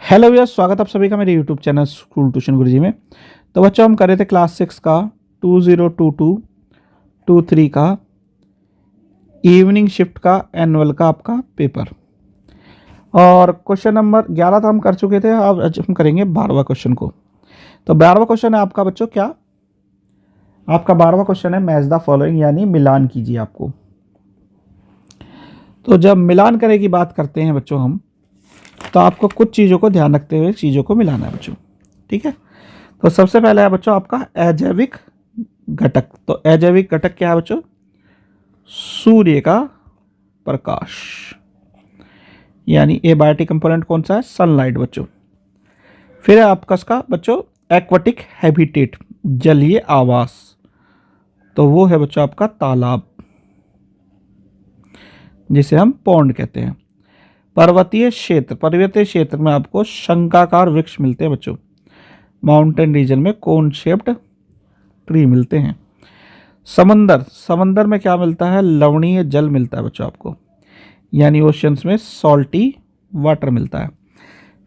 Hello भैया, स्वागत आप सभी का मेरे यूट्यूब चैनल स्कूल ट्यूशन गुरुजी में। तो बच्चों, हम कर रहे थे क्लास 6 का 2022-23 का इवनिंग शिफ्ट का एनुअल का आपका पेपर। और क्वेश्चन नंबर 11 तो हम कर चुके थे। अब आज हम करेंगे 12वां क्वेश्चन को। तो 12वां क्वेश्चन है आपका बच्चों, क्या आपका 12वां क्वेश्चन है मैच द फॉलोइंग, यानी मिलान कीजिए आपको। तो जब मिलान करने की बात करते हैं बच्चों हम, तो आपको कुछ चीज़ों को ध्यान रखते हुए चीज़ों को मिलाना है बच्चों। ठीक है, तो सबसे पहले है बच्चों आपका अजैविक घटक। तो अजैविक घटक क्या है बच्चों? सूर्य का प्रकाश, यानी एबायोटिक कंपोनेंट कौन सा है? सनलाइट बच्चों। फिर है आपका इसका बच्चों एक्वाटिक हैबिटेट, जलीय आवास। तो वो है बच्चों आपका तालाब, जिसे हम पौंड कहते हैं। पर्वतीय क्षेत्र में आपको शंखाकार वृक्ष मिलते हैं बच्चों। माउंटेन रीजन में कोन शेप्ड ट्री मिलते हैं। समंदर में क्या मिलता है? लवणीय जल मिलता है बच्चों आपको, यानी ओशियंस में सॉल्टी वाटर मिलता है।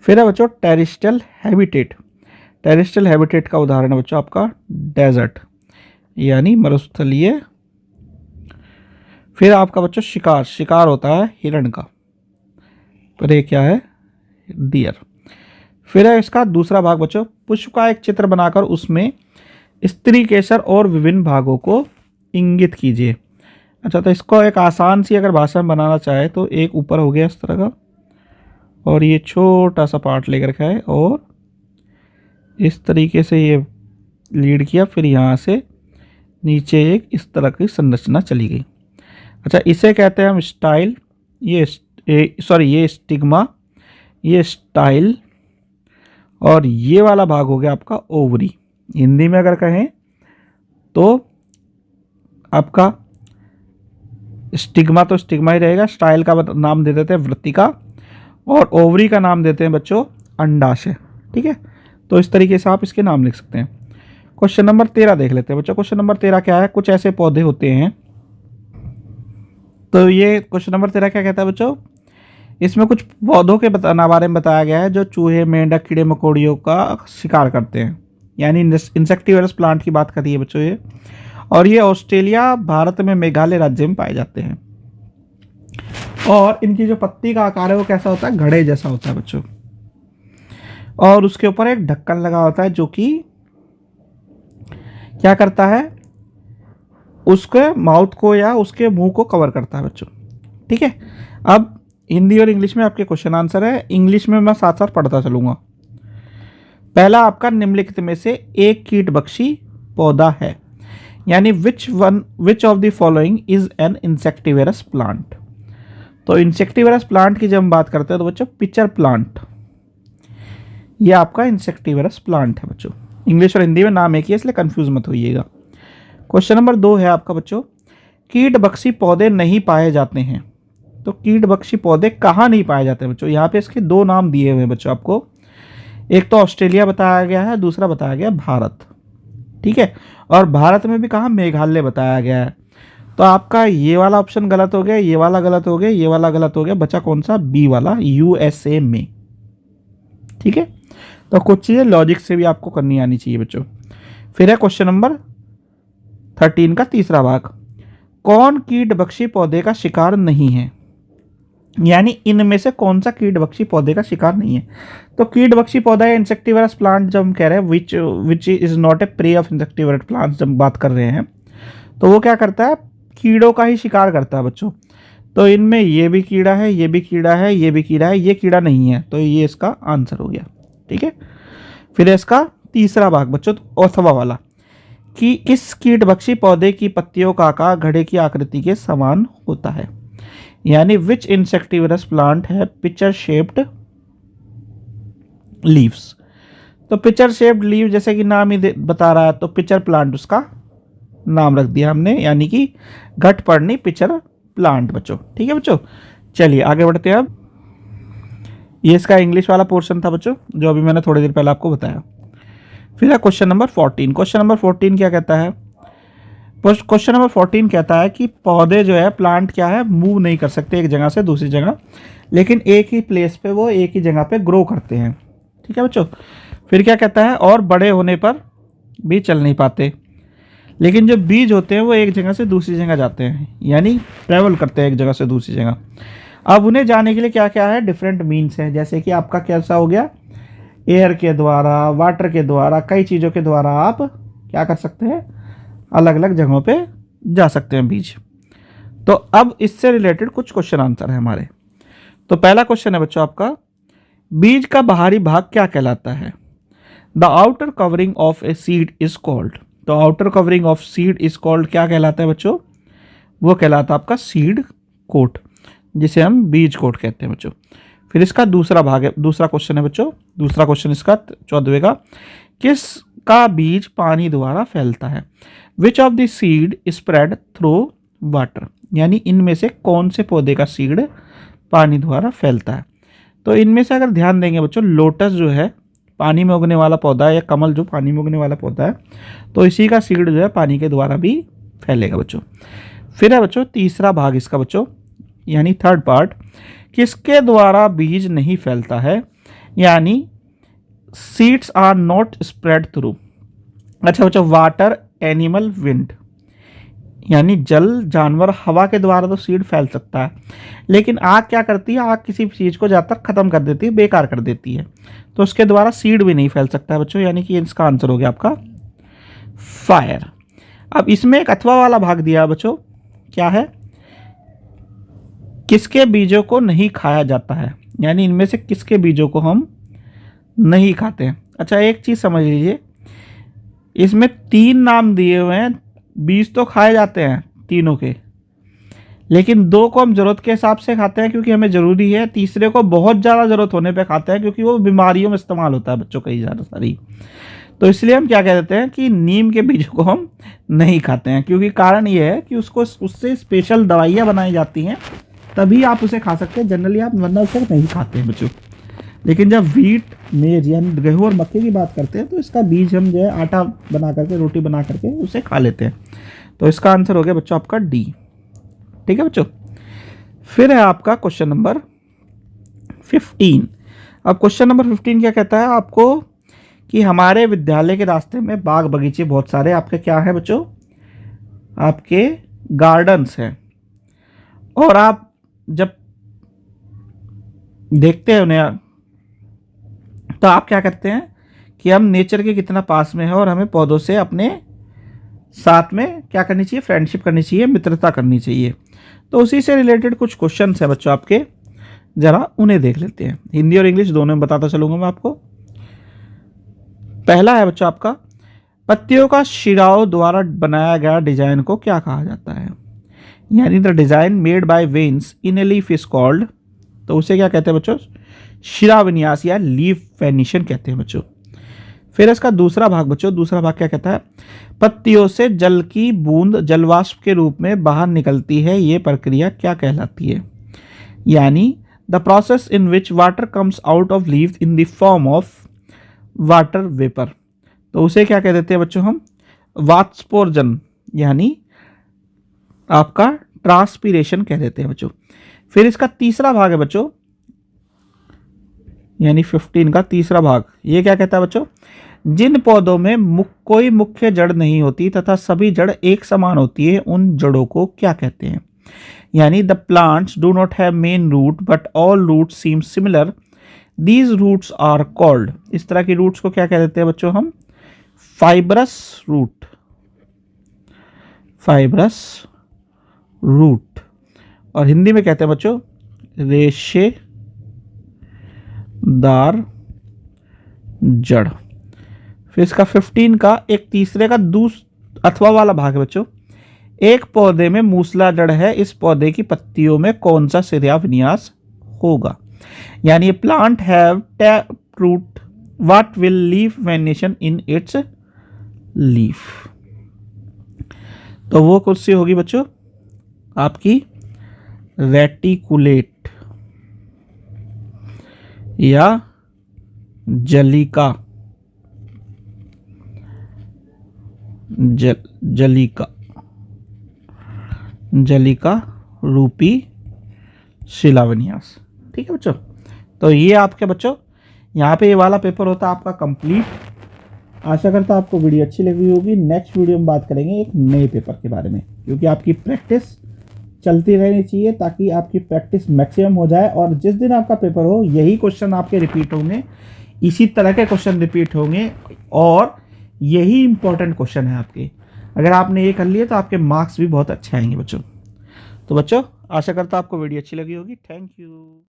फिर है बच्चों टेरिस्ट्रियल हैबिटेट का उदाहरण है बच्चों आपका डेजर्ट, यानी मरुस्थलीय। फिर आपका बच्चों शिकार होता है हिरण का, पर ये क्या है? डियर। फिर है इसका दूसरा भाग बच्चों, पुष्प का एक चित्र बनाकर उसमें स्त्री केसर और विभिन्न भागों को इंगित कीजिए। अच्छा, तो इसको एक आसान सी अगर भाषा में बनाना चाहे तो एक ऊपर हो गया इस तरह का, और ये छोटा सा पार्ट लेकर रखा है, और इस तरीके से ये लीड किया, फिर यहाँ से नीचे एक इस तरह की संरचना चली गई। अच्छा, इसे कहते हैं हम स्टाइल, ये स्टिग्मा, ये स्टाइल, और ये वाला भाग हो गया आपका ओवरी। हिंदी में अगर कहें तो आपका स्टिग्मा तो स्टिग्मा ही रहेगा, स्टाइल का नाम दे देते हैं वृत्तिका, और ओवरी का नाम देते हैं बच्चों अंडाशय। ठीक है, तो इस तरीके से आप इसके नाम लिख सकते हैं। क्वेश्चन नंबर 13 देख लेते हैं बच्चों। क्वेश्चन नंबर 13 क्या है? कुछ ऐसे पौधे होते हैं। तो ये क्वेश्चन नंबर 13 क्या कहता है बच्चों? इसमें कुछ पौधों के बारे में बताया गया है जो चूहे, मेंढक, कीड़े मकोड़ियों का शिकार करते हैं, यानी इंसेक्टिवरस प्लांट की बात करी है बच्चों ये। और ये ऑस्ट्रेलिया, भारत में मेघालय राज्य में पाए जाते हैं। और इनकी जो पत्ती का आकार है वो कैसा होता है? घड़े जैसा होता है बच्चों। और उसके ऊपर एक ढक्कन लगा होता है जो कि क्या करता है? उसके माउथ को या उसके मुंह को कवर करता है बच्चों। ठीक है, अब हिंदी और इंग्लिश में आपके क्वेश्चन आंसर है। इंग्लिश में मैं साथ साथ पढ़ता चलूंगा। पहला आपका निम्नलिखित में से एक कीटभक्षी पौधा है, यानी which of the following is an insectivorous plant. तो इंसेक्टिवरस प्लांट की जब हम बात करते हैं तो बच्चों पिचर प्लांट, ये आपका इंसेक्टिवरस प्लांट है बच्चों। इंग्लिश और हिंदी में नाम एक ही है, इसलिए कंफ्यूज मत होइएगा। क्वेश्चन नंबर 2 है आपका बच्चों, कीटभक्षी पौधे नहीं पाए जाते हैं। तो कीटभक्षी पौधे कहाँ नहीं पाए जाते बच्चों? यहाँ पे इसके दो नाम दिए हुए हैं बच्चों आपको। एक तो ऑस्ट्रेलिया बताया गया है, दूसरा बताया गया भारत। ठीक है, और भारत में भी कहाँ? मेघालय बताया गया है। तो आपका ये वाला ऑप्शन गलत हो गया, ये वाला गलत हो गया, ये वाला गलत हो गया, बचा कौन सा? बी वाला, यूएसए में। ठीक है, तो कुछ चीज़ें लॉजिक से भी आपको करनी आनी चाहिए बच्चों। फिर है क्वेश्चन नंबर 13 का तीसरा भाग, कौन कीटभक्षी पौधे का शिकार नहीं है, यानी इनमें से कौन सा कीटभक्षी पौधे का शिकार नहीं है। तो कीटभक्षी पौधा या इंसेक्टिवरस प्लांट जब हम कह रहे हैं which is not a pray of insectivorous plant जब बात कर रहे हैं, तो वो क्या करता है? कीड़ों का ही शिकार करता है बच्चों। तो इनमें ये भी कीड़ा है, ये भी कीड़ा है, ये भी कीड़ा है, ये कीड़ा नहीं है, तो ये इसका आंसर हो गया। ठीक है, फिर इसका तीसरा भाग बच्चों अथवा वाला, कि किस कीटभक्षी पौधे की पत्तियों का आकार घड़े की आकृति के समान होता है, यानी विच इंसेक्टिवरस प्लांट है पिचर शेप्ड लीव्स। तो पिचर शेप्ड लीव जैसे कि नाम ही बता रहा है, तो पिचर प्लांट उसका नाम रख दिया हमने, यानी कि घटपर्णी पिचर प्लांट बच्चों। ठीक है बच्चों, चलिए आगे बढ़ते हैं। अब ये इसका इंग्लिश वाला पोर्शन था बच्चों, जो अभी मैंने थोड़ी देर पहले आपको बताया। फिर है क्वेश्चन नंबर 14। क्वेश्चन नंबर 14 क्या कहता है? क्वेश्चन नंबर 14 कहता है कि पौधे जो है, प्लांट क्या है, मूव नहीं कर सकते एक जगह से दूसरी जगह, लेकिन एक ही प्लेस पे वो एक ही जगह पे ग्रो करते हैं। ठीक है बच्चों। फिर क्या कहता है, और बड़े होने पर भी चल नहीं पाते, लेकिन जो बीज होते हैं वो एक जगह से दूसरी जगह जाते हैं, यानी ट्रैवल करते हैं एक जगह से दूसरी जगह। अब उन्हें जाने के लिए क्या क्या है, डिफरेंट मीन्स हैं, जैसे कि आपका कैसा हो गया, एयर के द्वारा, वाटर के द्वारा, कई चीज़ों के द्वारा आप क्या कर सकते हैं, अलग अलग जगहों पे जा सकते हैं बीज। तो अब इससे रिलेटेड कुछ क्वेश्चन आंसर है हमारे। तो पहला क्वेश्चन है बच्चों आपका, बीज का बाहरी भाग क्या कहलाता है? The outer covering of a seed is called. तो outer covering of seed is called क्या कहलाता है बच्चों? वो कहलाता है आपका सीड कोट, जिसे हम बीज कोट कहते हैं बच्चों। फिर इसका दूसरा भाग है, दूसरा क्वेश्चन है बच्चों, दूसरा क्वेश्चन इसका 14वें का, किसका बीज पानी द्वारा फैलता है? Which of the seed spread through water, यानी इनमें से कौन से पौधे का सीड पानी द्वारा फैलता है? तो इनमें से अगर ध्यान देंगे बच्चों, लोटस जो है पानी में उगने वाला पौधा है, या कमल जो पानी में उगने वाला पौधा है, तो इसी का सीड जो है पानी के द्वारा भी फैलेगा बच्चों। फिर है बच्चों तीसरा भाग इसका बच्चों, यानी थर्ड पार्ट, किसके द्वारा बीज नहीं फैलता है, यानी seeds are not spread through. अच्छा बच्चों, वाटर, एनिमल, विंड, यानी जल, जानवर, हवा के द्वारा तो सीड फैल सकता है, लेकिन आग क्या करती है, आग किसी चीज़ को ज़्यादातर ख़त्म कर देती है, बेकार कर देती है, तो उसके द्वारा सीड भी नहीं फैल सकता है बच्चों, यानी कि इसका आंसर हो गया आपका फायर। अब इसमें एक अथवा वाला भाग दिया बच्चों, क्या है, किसके बीजों को नहीं खाया जाता है, यानी इनमें से किसके बीजों को हम नहीं खाते हैं। अच्छा एक चीज़ समझ लीजिए, इसमें 3 नाम दिए हुए हैं, बीज तो खाए जाते हैं तीनों के, लेकिन 2 को हम ज़रूरत के हिसाब से खाते हैं क्योंकि हमें ज़रूरी है, तीसरे को बहुत ज़्यादा ज़रूरत होने पे खाते हैं क्योंकि वो बीमारियों में इस्तेमाल होता है बच्चों कई ज़्यादा सारी। तो इसलिए हम क्या कह देते हैं कि नीम के बीजों को हम नहीं खाते हैं, क्योंकि कारण ये है कि उसको उससे स्पेशल दवाइयाँ बनाई जाती हैं, तभी आप उसे खा सकते हैं, जनरली आप वरना उसे नहीं खाते हैं बच्चों। लेकिन जब वीट, मेज यानी गेहूँ और मक्के की बात करते हैं तो इसका बीज हम जो है आटा बना करके, रोटी बना करके उसे खा लेते हैं। तो इसका आंसर हो गया बच्चों आपका डी। ठीक है बच्चों। फिर है आपका क्वेश्चन नंबर 15। अब क्वेश्चन नंबर 15 क्या कहता है आपको, कि हमारे विद्यालय के रास्ते में बाग बगीचे बहुत सारे आपके क्या है बच्चों, आपके गार्डन्स हैं, और आप जब देखते हैं उन्हें तो आप क्या करते हैं कि हम नेचर के कितना पास में है, और हमें पौधों से अपने साथ में क्या करनी चाहिए, फ्रेंडशिप करनी चाहिए, मित्रता करनी चाहिए। तो उसी से रिलेटेड कुछ क्वेश्चंस हैं बच्चों आपके, जरा उन्हें देख लेते हैं। हिंदी और इंग्लिश दोनों में बताता चलूंगा मैं आपको। पहला है बच्चों आपका, पत्तियों का शिराओं द्वारा बनाया गया डिजाइन को क्या कहा जाता है, यानी the design made by veins in a leaf is called. तो उसे क्या कहते हैं बच्चों, शिरा विन्यास या लीफ वेनिशन कहते हैं बच्चों। फिर इसका दूसरा भाग बच्चों, दूसरा भाग क्या कहता है, पत्तियों से जल की बूंद जलवाष्प के रूप में बाहर निकलती है, ये प्रक्रिया क्या कहलाती है, यानी the process in which water comes out of leaf in the form of water vapour. तो उसे क्या कह देते हैं बच्चों हम, वाष्पोर्जन, यानी आपका ट्रांसपीरेशन कह देते हैं बच्चों। फिर इसका तीसरा भाग है बच्चों, यानी 15 का तीसरा भाग, ये क्या कहता है बच्चों, जिन पौधों में कोई मुख्य जड़ नहीं होती तथा सभी जड़ एक समान होती है, उन जड़ों को क्या कहते हैं, यानी the plants do not have main root but all roots seem similar, these roots are called. इस तरह की रूट्स को क्या कह देते हैं बच्चों हम, फाइब्रस रूट, फाइब्रस रूट, और हिंदी में कहते हैं बच्चों रेशेदार जड़। फिर इसका 15 का एक तीसरे का अथवा वाला भाग है बच्चों, एक पौधे में मूसला जड़ है, इस पौधे की पत्तियों में कौन सा सिरा विन्यास होगा, यानी plant have tap root, what will leaf venation in its leaf. तो वो कौन सी होगी बच्चों आपकी, रेटिकुलेट या जलिका, जलिका। जलिका रूपी शिलाविन्यास। ठीक है बच्चों, तो ये आपके बच्चों यहाँ पे ये वाला पेपर होता है आपका कंप्लीट। आशा करता हूँ आपको वीडियो अच्छी लगी होगी। नेक्स्ट वीडियो में बात करेंगे एक नए पेपर के बारे में, क्योंकि आपकी प्रैक्टिस चलती रहनी चाहिए ताकि आपकी प्रैक्टिस मैक्सिमम हो जाए, और जिस दिन आपका पेपर हो यही क्वेश्चन आपके रिपीट होंगे, इसी तरह के क्वेश्चन रिपीट होंगे, और यही इंपॉर्टेंट क्वेश्चन है आपके। अगर आपने ये कर लिया तो आपके मार्क्स भी बहुत अच्छे आएंगे बच्चों। तो बच्चों आशा करता हूँ आपको वीडियो अच्छी लगी होगी। Thank you.